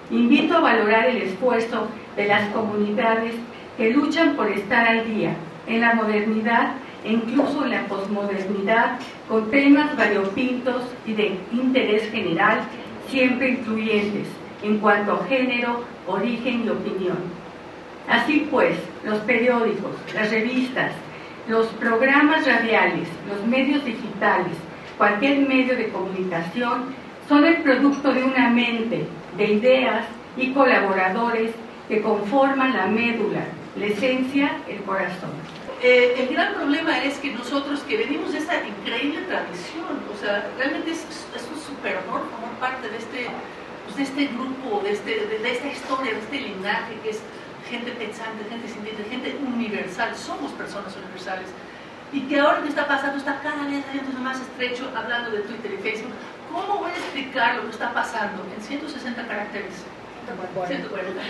Invito a valorar el esfuerzo de las comunidades que luchan por estar al día en la modernidad e incluso en la posmodernidad, con temas variopintos y de interés general, siempre incluyentes en cuanto a género, origen y opinión. Así pues, los periódicos, las revistas, los programas radiales, los medios digitales, cualquier medio de comunicación, son el producto de una mente, de ideas y colaboradores que conforman la médula, la esencia, el corazón. El gran problema es que nosotros que venimos de esta increíble tradición, o sea, realmente es un super honor formar parte de este grupo, de esta historia, de este linaje que es gente pensante, gente sintiente, gente universal, somos personas universales. Y que ahora que está pasando está cada vez haciéndose más estrecho, hablando de Twitter y Facebook. ¿Cómo voy a explicar lo que está pasando en 160 caracteres? 140.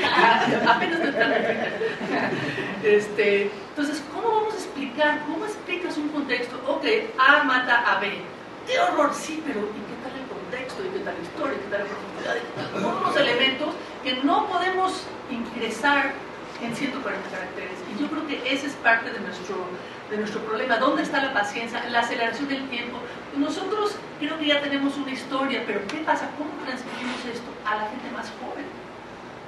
Apenas estoy entrando en Twitter. Entonces, ¿cómo vamos a explicar? ¿Cómo explicas un contexto? Ok, A mata a B. ¡Qué horror! Sí, pero ¿y qué tal el contexto? ¿Y qué tal la historia? ¿Y qué tal la profundidad? Todos los elementos que no podemos ingresar en 140 caracteres. Y yo creo que ese es parte de nuestro problema. ¿Dónde está la paciencia? La aceleración del tiempo. Nosotros creo que ya tenemos una historia, pero ¿qué pasa? ¿Cómo transmitimos esto a la gente más joven?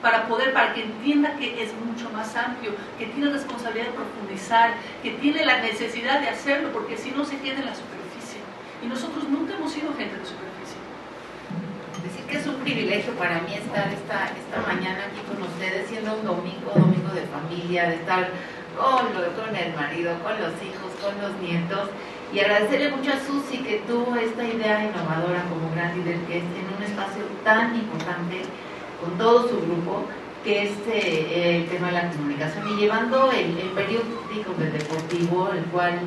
Para que entienda que es mucho más amplio, que tiene responsabilidad de profundizar, que tiene la necesidad de hacerlo, porque si no se queda en la superficie. Y nosotros nunca hemos sido gente de superficie. Decir que es un privilegio para mí estar esta mañana aquí con ustedes, siendo un domingo de familia, de estar con el marido, con los hijos, con los nietos, y agradecerle mucho a Susi que tuvo esta idea innovadora como gran líder, que es en un espacio tan importante, con todo su grupo, que es el tema de la comunicación, y llevando el periódico del Deportivo, el cual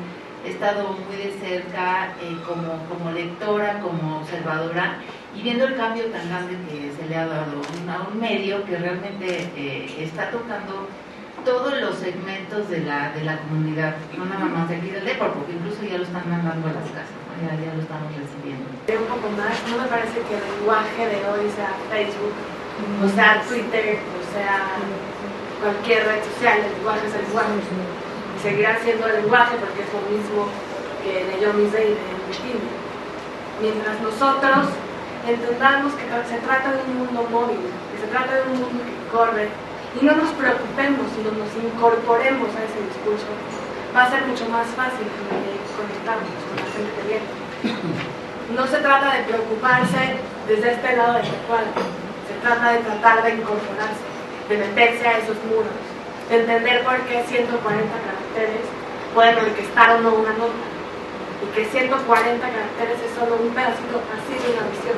he estado muy de cerca como lectora, como observadora, y viendo el cambio tan grande que se le ha dado a un medio que realmente está tocando todos los segmentos de la comunidad, no nada más de aquí del Depor, porque incluso ya lo están mandando a las casas, ¿no? ya lo estamos recibiendo. Un poco más, no me parece que el lenguaje de hoy sea Facebook, o sea Twitter, o sea cualquier red social, el lenguaje es el lenguaje. Y seguirá siendo el lenguaje porque es lo mismo que de yo misma y de Tinder. Mientras nosotros entendamos que se trata de un mundo móvil, que se trata de un mundo que corre, y no nos preocupemos, sino nos incorporemos a ese discurso, va a ser mucho más fácil conectarnos con la gente que viene. No se trata de preocuparse desde este lado del cuadro, se trata de tratar de incorporarse, de meterse a esos muros, de entender por qué 140 caracteres pueden orquestar o no una nota, y que 140 caracteres es solo un pedacito así de una visión,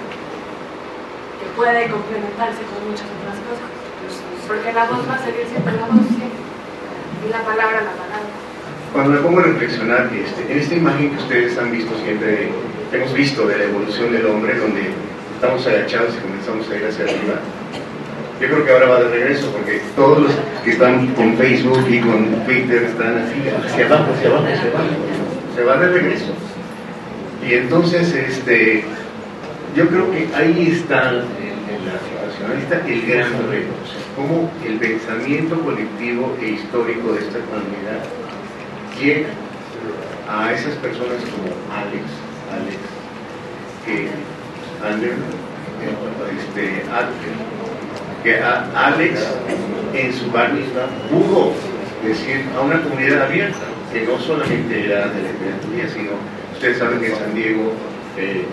que puede complementarse con muchas otras cosas. Porque la voz va a seguir siempre la voz, siempre. Y la palabra. Cuando me pongo a reflexionar, en esta imagen que ustedes han visto siempre, hemos visto de la evolución del hombre, donde estamos agachados y comenzamos a ir hacia arriba, yo creo que ahora va de regreso, porque todos los que están con Facebook y con Twitter están así, hacia abajo, se va de regreso. Y entonces, yo creo que ahí está en la situación, ahí está el gran reto. Cómo el pensamiento colectivo e histórico de esta comunidad llega a esas personas como Alex, que Alex en su barrio pudo decir a una comunidad abierta, que no solamente era de la literatura, sino ustedes saben que en San Diego es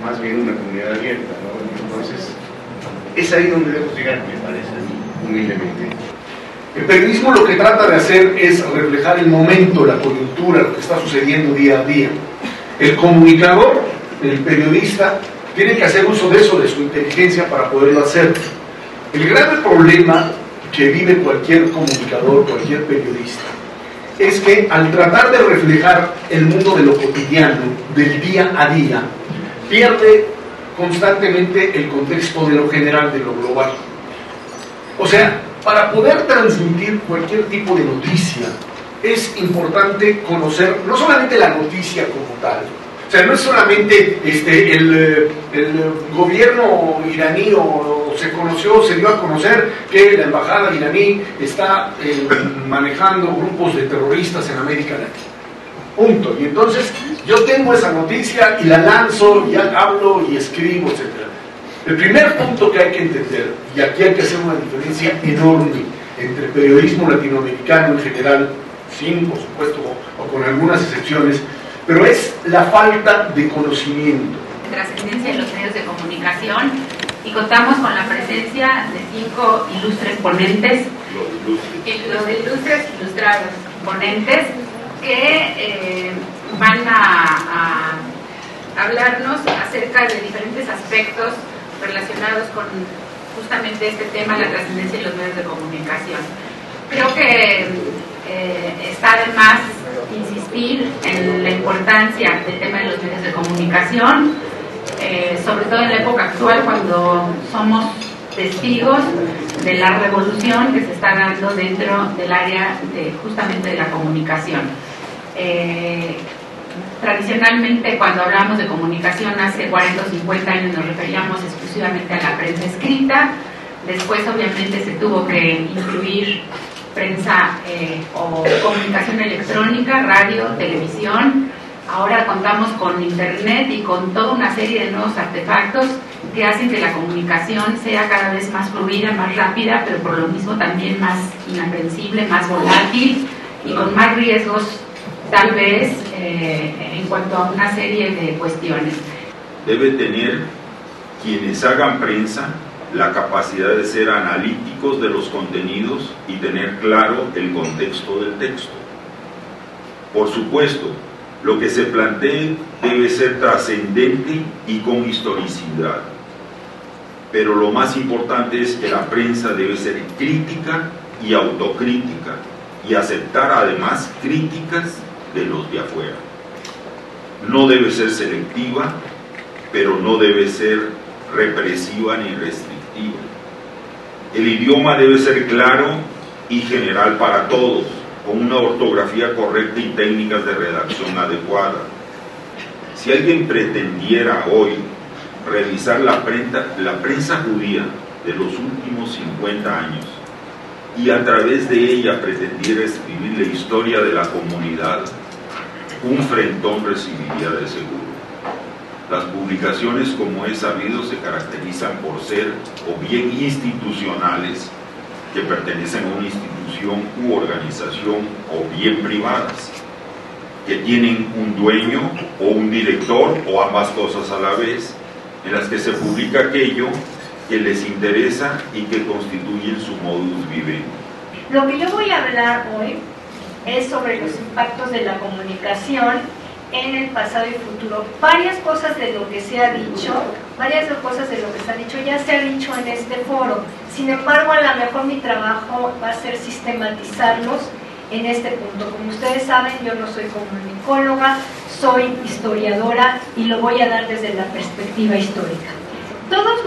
más bien una comunidad abierta, ¿no? Entonces es ahí donde debemos llegar, me parece a mí, humildemente. El periodismo lo que trata de hacer es reflejar el momento, la coyuntura, lo que está sucediendo día a día. El comunicador, el periodista, tiene que hacer uso de eso, de su inteligencia para poderlo hacer. El grave problema que vive cualquier comunicador, cualquier periodista, es que al tratar de reflejar el mundo de lo cotidiano, del día a día, pierde constantemente el contexto de lo general, de lo global. O sea, Para poder transmitir cualquier tipo de noticia, es importante conocer no solamente la noticia como tal, o sea, no es solamente el gobierno iraní o se dio a conocer que la embajada iraní está manejando grupos de terroristas en América Latina. Punto. Y entonces yo tengo esa noticia y la lanzo y hablo y escribo, etc. El primer punto que hay que entender, y aquí hay que hacer una diferencia enorme entre el periodismo latinoamericano en general, sin, por supuesto, o con algunas excepciones, pero es la falta de conocimiento. Trascendencia en los medios de comunicación, y contamos con la presencia de 5 ilustres ponentes, ilustrados ponentes, que van a hablarnos acerca de diferentes aspectos relacionados con justamente este tema, la trascendencia en los medios de comunicación. Creo que está de más insistir en la importancia del tema de los medios de comunicación, sobre todo en la época actual, cuando somos testigos de la revolución que se está dando dentro del área justamente de la comunicación. Tradicionalmente, cuando hablamos de comunicación hace 40 o 50 años, nos referíamos exclusivamente a la prensa escrita. Después, obviamente, se tuvo que incluir prensa o comunicación electrónica, radio, televisión. Ahora contamos con internet y con toda una serie de nuevos artefactos que hacen que la comunicación sea cada vez más fluida, más rápida, pero por lo mismo también más inaprensible, más volátil y con más riesgos, tal vez, en cuanto a una serie de cuestiones. Debe tener quienes hagan prensa la capacidad de ser analíticos de los contenidos y tener claro el contexto del texto. Por supuesto, lo que se plantee debe ser trascendente y con historicidad, pero lo más importante es que la prensa debe ser crítica y autocrítica y aceptar además críticas de los de afuera. No debe ser selectiva, pero no debe ser represiva ni restrictiva. El idioma debe ser claro y general para todos, con una ortografía correcta y técnicas de redacción adecuada. Si alguien pretendiera hoy revisar la prensa judía de los últimos 50 años y a través de ella pretendiera escribir la historia de la comunidad, un frentón recibiría de seguro. Las publicaciones, como es sabido, se caracterizan por ser o bien institucionales, que pertenecen a una institución u organización, o bien privadas, que tienen un dueño o un director o ambas cosas a la vez, en las que se publica aquello que les interesa y que constituyen su modus vivendi. Lo que yo voy a hablar hoy es sobre los impactos de la comunicación en el pasado y futuro. Varias cosas de lo que se ha dicho, ya se ha dicho en este foro. Sin embargo, a lo mejor mi trabajo va a ser sistematizarlos en este punto. Como ustedes saben, yo no soy comunicóloga, soy historiadora y lo voy a dar desde la perspectiva histórica. Todos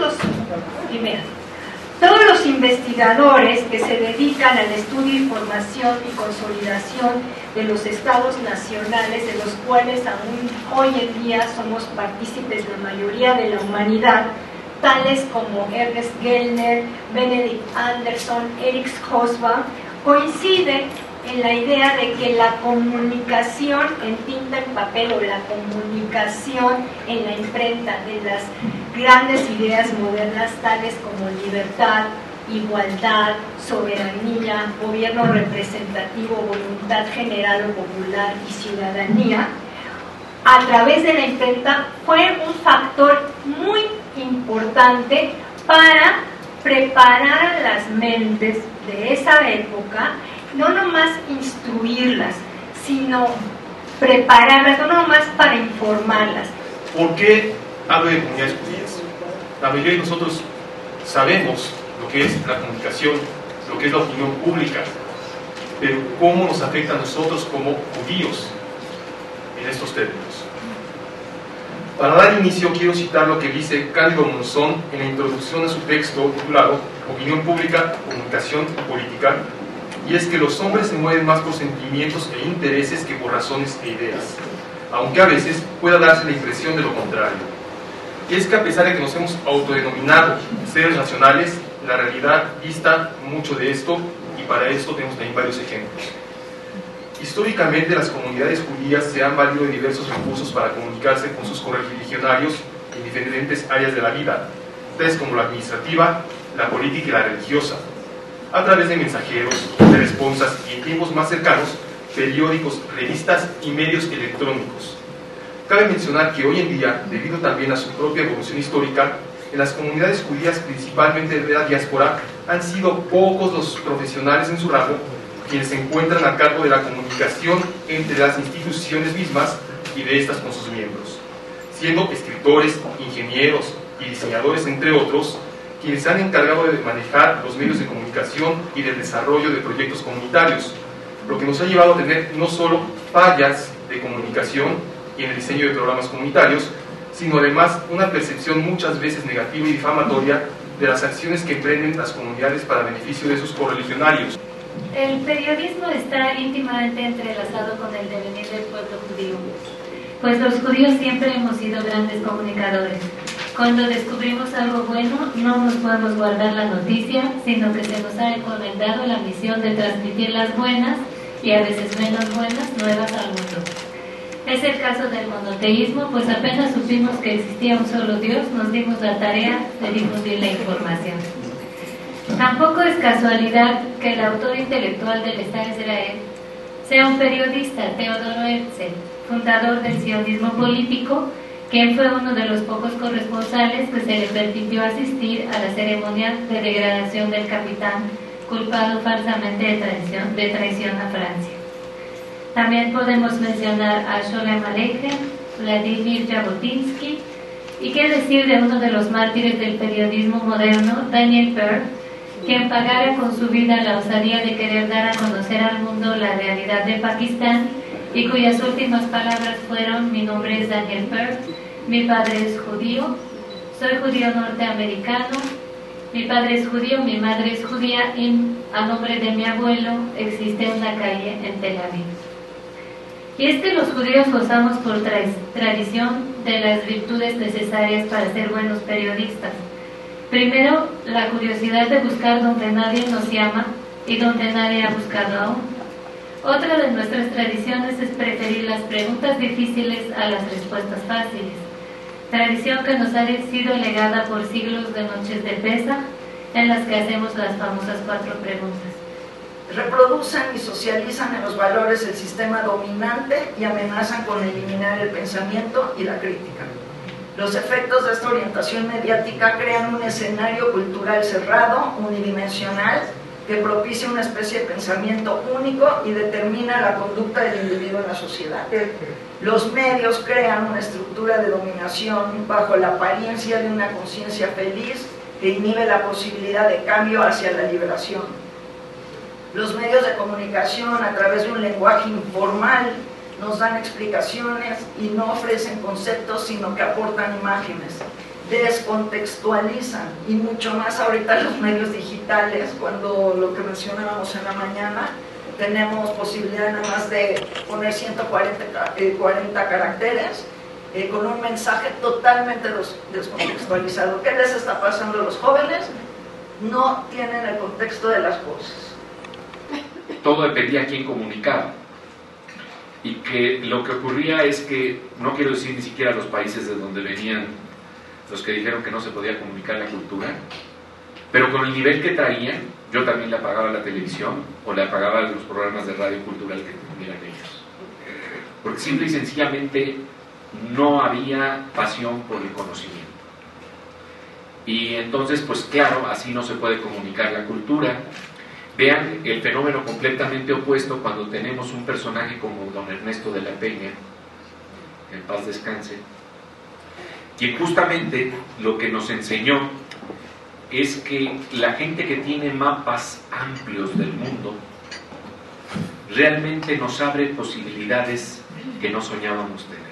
los investigadores que se dedican al estudio, información y consolidación de los estados nacionales, de los cuales aún hoy en día somos partícipes la mayoría de la humanidad, tales como Ernest Gellner, Benedict Anderson, Eric Hobsbawm, coinciden en la idea de que la comunicación en tinta en papel o la comunicación en la imprenta de las grandes ideas modernas tales como libertad, igualdad, soberanía, gobierno representativo, voluntad general o popular y ciudadanía, a través de la imprenta fue un factor muy importante para preparar a las mentes de esa época, no nomás instruirlas, sino prepararlas, no nomás para informarlas. ¿Por qué hablo de comunidades judías? La mayoría de nosotros sabemos lo que es la comunicación, lo que es la opinión pública, pero ¿cómo nos afecta a nosotros como judíos en estos términos? Para dar inicio quiero citar lo que dice Cándido Monzón en la introducción a su texto titulado opinión pública, comunicación política, y es que los hombres se mueven más por sentimientos e intereses que por razones e ideas, aunque a veces pueda darse la impresión de lo contrario. Y es que a pesar de que nos hemos autodenominado seres racionales, la realidad dista mucho de esto, y para esto tenemos también varios ejemplos. Históricamente las comunidades judías se han valido de diversos recursos para comunicarse con sus correligionarios en diferentes áreas de la vida, tales como la administrativa, la política y la religiosa, a través de mensajeros, de responsas y en tiempos más cercanos, periódicos, revistas y medios electrónicos. Cabe mencionar que hoy en día, debido también a su propia evolución histórica, en las comunidades judías, principalmente de la diáspora, han sido pocos los profesionales en su ramo quienes se encuentran a cargo de la comunicación entre las instituciones mismas y de estas con sus miembros, siendo escritores, ingenieros y diseñadores, entre otros, quienes se han encargado de manejar los medios de comunicación y del desarrollo de proyectos comunitarios, lo que nos ha llevado a tener no solo fallas de comunicación y en el diseño de programas comunitarios, sino además una percepción muchas veces negativa y difamatoria de las acciones que emprenden las comunidades para beneficio de sus correligionarios. El periodismo está íntimamente entrelazado con el devenir del pueblo judío, pues los judíos siempre hemos sido grandes comunicadores. Cuando descubrimos algo bueno, no nos podemos guardar la noticia, sino que se nos ha encomendado la misión de transmitir las buenas y a veces menos buenas nuevas al mundo. Es el caso del monoteísmo, pues apenas supimos que existía un solo Dios, nos dimos la tarea de difundir la información. Tampoco es casualidad que el autor intelectual del Estado de Israel sea un periodista, Teodoro Herzl, fundador del sionismo político, quien fue uno de los pocos corresponsales que se le permitió asistir a la ceremonia de degradación del capitán culpado falsamente de traición a Francia. También podemos mencionar a Sholem Aleichem, Vladimir Jabotinsky, y qué decir de uno de los mártires del periodismo moderno, Daniel Pearl, quien pagara con su vida la osadía de querer dar a conocer al mundo la realidad de Pakistán y cuyas últimas palabras fueron: mi nombre es Daniel Pearl, mi padre es judío, soy judío norteamericano, mi padre es judío, mi madre es judía y a nombre de mi abuelo existe una calle en Tel Aviv. Y es que los judíos gozamos por tradición de las virtudes necesarias para ser buenos periodistas. Primero, la curiosidad de buscar donde nadie nos llama y donde nadie ha buscado aún. Otra de nuestras tradiciones es preferir las preguntas difíciles a las respuestas fáciles. Tradición que nos ha sido legada por siglos de noches de pesa, en las que hacemos las famosas 4 preguntas. Reproducen y socializan en los valores el sistema dominante y amenazan con eliminar el pensamiento y la crítica. Los efectos de esta orientación mediática crean un escenario cultural cerrado, unidimensional, que propicia una especie de pensamiento único y determina la conducta del individuo en la sociedad. Los medios crean una estructura de dominación bajo la apariencia de una conciencia feliz que inhibe la posibilidad de cambio hacia la liberación. Los medios de comunicación, a través de un lenguaje informal, nos dan explicaciones y no ofrecen conceptos, sino que aportan imágenes, descontextualizan, y mucho más ahorita los medios digitales, cuando lo que mencionábamos en la mañana, tenemos posibilidad nada más de poner 140 caracteres con un mensaje totalmente descontextualizado. ¿Qué les está pasando a los jóvenes? No tienen el contexto de las cosas. Todo dependía a quién comunicaba. Y que lo que ocurría es que, no quiero decir ni siquiera los países de donde venían los que dijeron que no se podía comunicar la cultura, pero con el nivel que traían, yo también le apagaba la televisión o le apagaba los programas de radio cultural que tuvieran ellos. Porque simple y sencillamente no había pasión por el conocimiento. Y entonces, pues claro, así no se puede comunicar la cultura. Vean el fenómeno completamente opuesto cuando tenemos un personaje como don Ernesto de la Peña, que en paz descanse, quien justamente lo que nos enseñó es que la gente que tiene mapas amplios del mundo realmente nos abre posibilidades que no soñábamos tener.